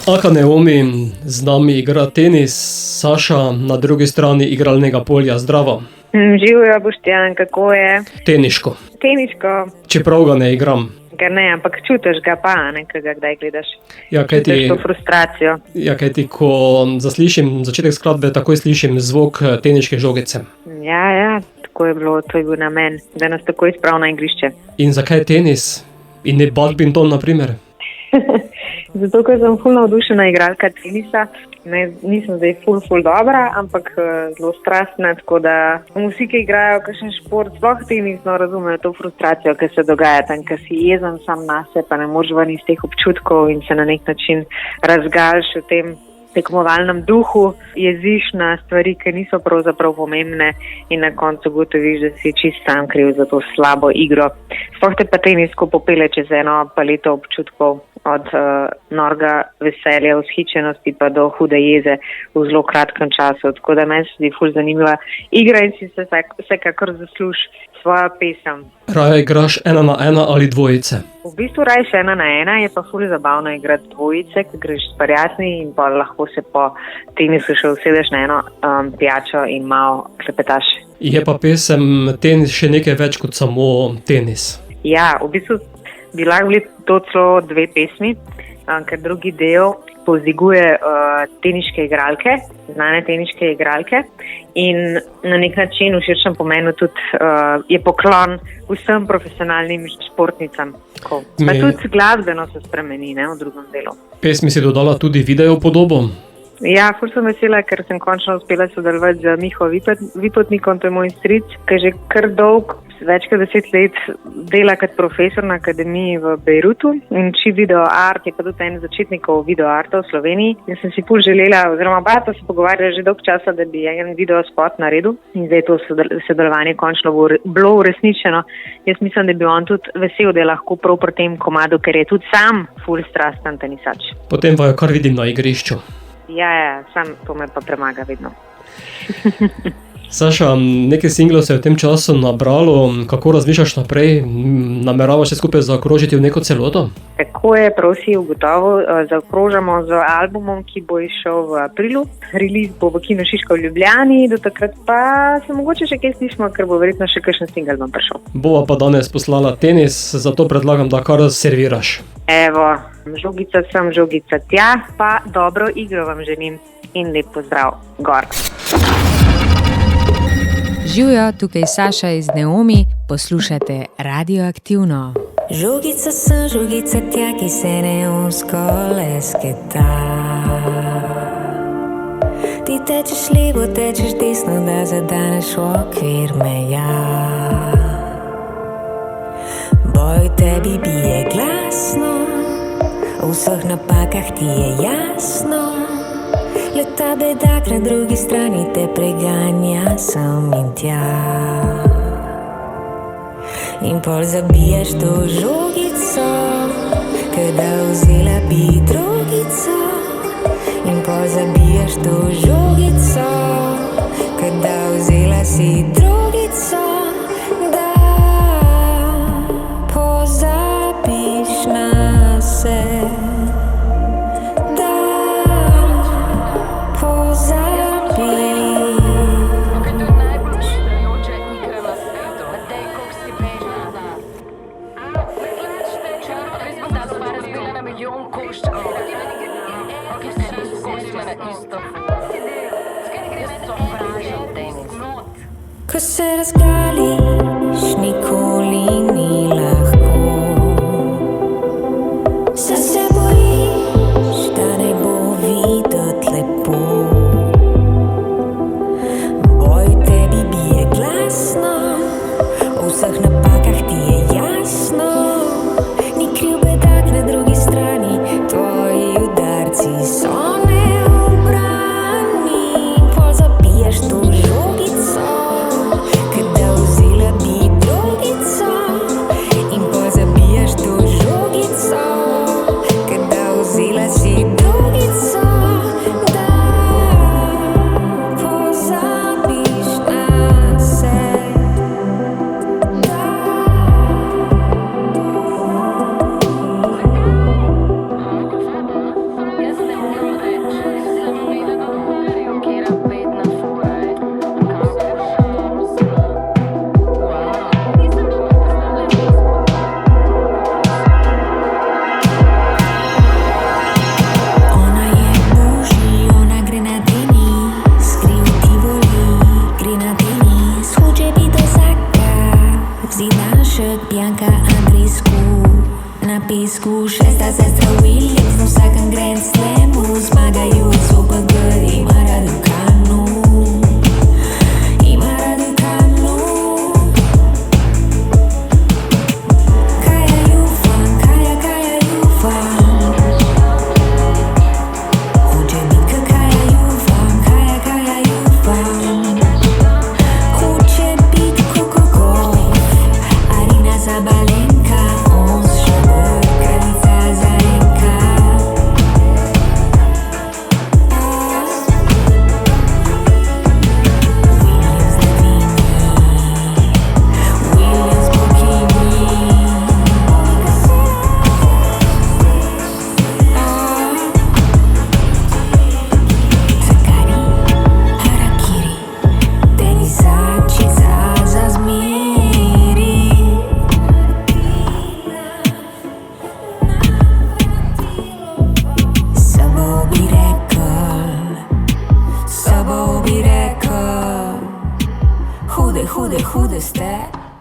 Aka Naomi z nami igra tenis, Saša na drugi strani igralnega polja. Zdravo. Živijo, Boštjan, kako je? Teniško. Teniško. Čeprav ga ne igram. Ga ne, ampak čutiš ga pa, ko ga kdaj gledaš. Ja, čutiš to frustracijo. Ja, kajti, ko zaslišim začetek skladbe, takoj slišim zvok teniške žogice. Ja, tako je bilo, to je bil namen, da nas takoj spravi na igrišče. In zakaj tenis? In ne badminton, na primer? Zato, ker sem ful navdušena igralka tenisa. Nisem zdaj ful dobra, ampak zelo strastna, tako da vsi, ki igrajo kakšen šport, sploh tenis, razumejo to frustracijo, ki se dogaja tam, ki si jezen sam nase, pa ne moreš ven iz teh občutkov in se na nek način razgališ v tem tekmovalnem duhu, jeziš na stvari, ki niso pravzaprav pomembne in na koncu ugotoviš, da si čist sam kriv za to slabo igro. Sploh te pa tenis, ko popelje čez eno paleto občutkov, od norega veselja, vzhičenosti pa do hude jeze v zelo kratkem času. Tako da meni se zdi ful zanimiva igra in si se vsekakor zasluži svojo pesem. Raje igraš 1 na 1 ali dvojice? V bistvu raje 1 na 1, je pa ful zabavno igrati dvojice, ko greš s prijatelji in pa lahko se po tenisu še usedeš na eno pijačo in malo klepetaš. Je pa pesem tenis še nekaj več kot samo tenis? Ja, v bistvu bi lahko bili to celo 2 pesmi, ker drugi del povzdiguje teniške igralke, znane teniške igralke in na nek način v širšem pomenu tudi je poklon vsem profesionalnim športnicam. Pa tudi glasbeno se spremeni, v drugem delu. Pesmi si dodala tudi video podobo? Ja, ful sem vesela, ker sem končno uspela sodelovati z Miho Vipotnikom, to je moj stric, ki že kar dolg, več kot 10 let dela kot profesor na akademiji v Bejrutu in uči videoart, je pa tudi en začetnikov videoarta v Sloveniji. In sem si ful želela, oziroma bata se pogovarjala že dolg časa, da bi en videospot naredil in zdaj to sodelovanje končno bilo uresničeno. Jaz mislim, da bi on tudi vesel, da je lahko prav pri tem komadu, ker je tudi sam ful strasten tenisač. Potem pa jo kar vidim na igrišču. Ja, sam to me pa premaga vedno. Saša, nekaj singlov se je v tem času nabralo. Kako razmišljaš naprej? Nameravaš se skupaj zaokrožiti v neko celoto? Tako je, prav si ugotovil. Zaokrožamo z albumom, ki bo izšel v aprilu. Release bo v Kinu Šiška v Ljubljani, do takrat pa se mogoče še kaj slišimo, ker bo verjetno še kakšen single bom prišel. Bova pa danes poslala tenis, zato predlagam, da kar serviraš. Evo, žogica sem, žogica tja, pa dobro igro vam želim in lep pozdrav gor. Živijo, tukaj Saša iz Naomi, poslušate Radioaktivno. Žogica sem, žogica tja, ki se neonsko lesketa. Ti tečeš levo, tečeš desno, da zadaneš v okvir meja. Boj tebi bije glasno, v vseh napakah ti je jasno. Leta bedak na drugi strani te preganja sem in tja. In pol zabijaš to žogico, ker da vzela bi drogico. In pol zabijaš to žogico, ker da vzela si drogico. Da pozabiš na se. Ko se razgališ, nikoli ni lahko. Se bojiš, da ne bo videti lepo. Boj tebi bije glasno, v vseh napakah ti je jasno. Ni kriv bedak na drugi strani, tvoji udarci so neobrani. Pol zabijaš to žogico, step